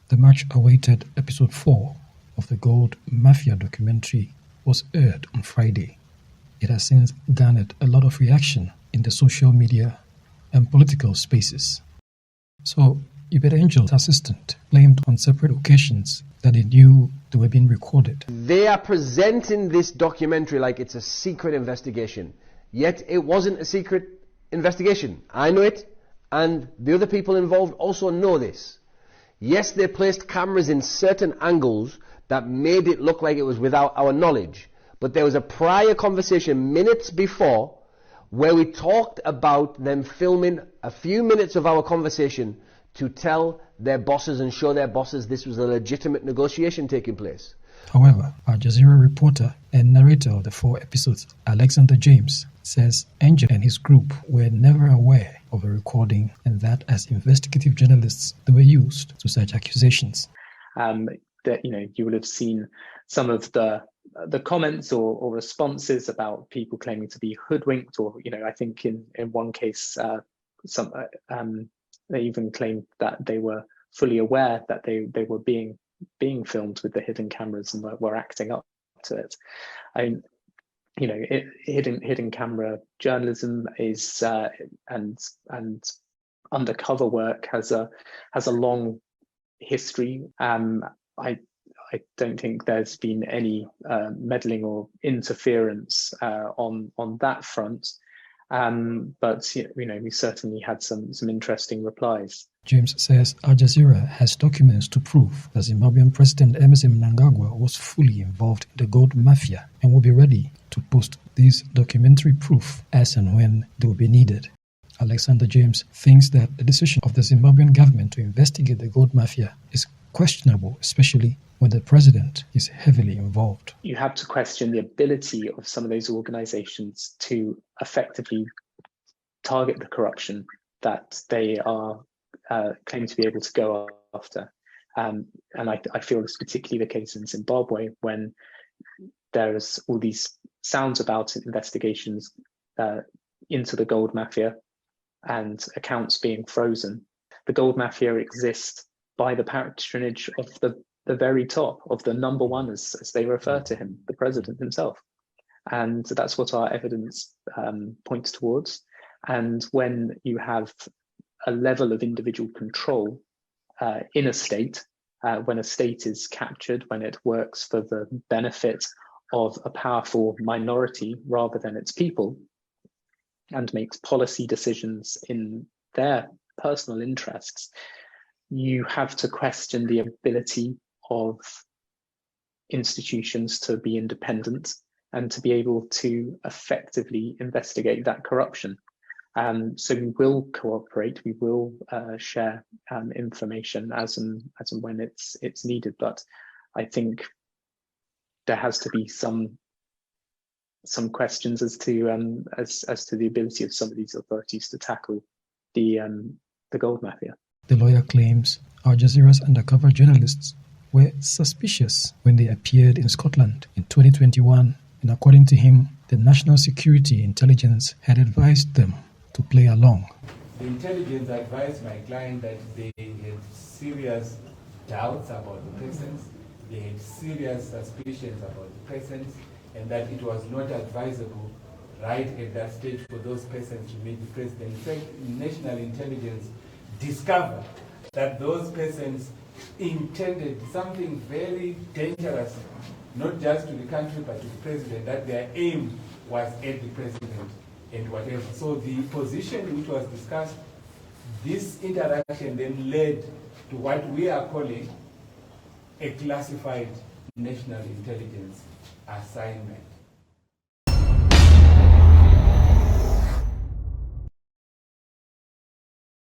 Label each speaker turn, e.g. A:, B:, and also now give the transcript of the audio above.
A: The much-awaited episode 4 of the Gold Mafia documentary was aired on Friday. It has since garnered a lot of reaction in the social media and political spaces. So, Uebert Angel's assistant claimed on separate occasions that he knew they were being recorded.
B: They are presenting this documentary like it's a secret investigation. Yet it wasn't a secret investigation. I know it, and the other people involved also know this. Yes, they placed cameras in certain angles that made it look like it was without our knowledge. But there was a prior conversation minutes before where we talked about them filming a few minutes of our conversation to tell their bosses and show their bosses this was a legitimate negotiation taking place.
A: However, Al Jazeera reporter and narrator of the 4 episodes, Alexander James, says Angel and his group were never aware of a recording and that as investigative journalists they were used to such accusations.
C: You will have seen some of the comments or responses about people claiming to be hoodwinked, or I think in one case they even claimed that they were fully aware that they were being filmed with the hidden cameras and were acting up to it. Hidden camera journalism is and undercover work has a long history. I don't think there's been any meddling or interference on that front. But we certainly had some interesting replies.
A: James says Al Jazeera has documents to prove that Zimbabwean President Emmerson Mnangawa was fully involved in the Gold Mafia and will be ready to post these documentary proof as and when they will be needed. Alexander James thinks that the decision of the Zimbabwean government to investigate the Gold Mafia is questionable, especially when the president is heavily involved.
C: You have to question the ability of some of those organizations to effectively target the corruption that they are claim to be able to go after. And I feel it's particularly the case in Zimbabwe when there's all these sounds about investigations into the Gold Mafia and accounts being frozen. The Gold Mafia exists by the patronage of the very top, of the number one, as they refer to him, the president himself. And that's what our evidence points towards. And when you have a level of individual control in a state, when a state is captured, when it works for the benefit of a powerful minority rather than its people, and makes policy decisions in their personal interests, you have to question the ability of institutions to be independent and to be able to effectively investigate that corruption. So we will cooperate, we will share information as and when it's needed, but I think there has to be some questions as to the ability of some of these authorities to tackle the Gold Mafia.
A: The lawyer claims Al Jazeera's undercover journalists were suspicious when they appeared in Scotland in 2021, and according to him, the National Security Intelligence had advised them to play along.
D: The intelligence advised my client that they had serious doubts about the persons, they had serious suspicions about the persons, and that it was not advisable right at that stage for those persons to meet the president. In fact, national intelligence discovered that those persons intended something very dangerous, not just to the country but to the president, that their aim was at the president and whatever. So the position which was discussed, this interaction then led to what we are calling a classified national intelligence assignment.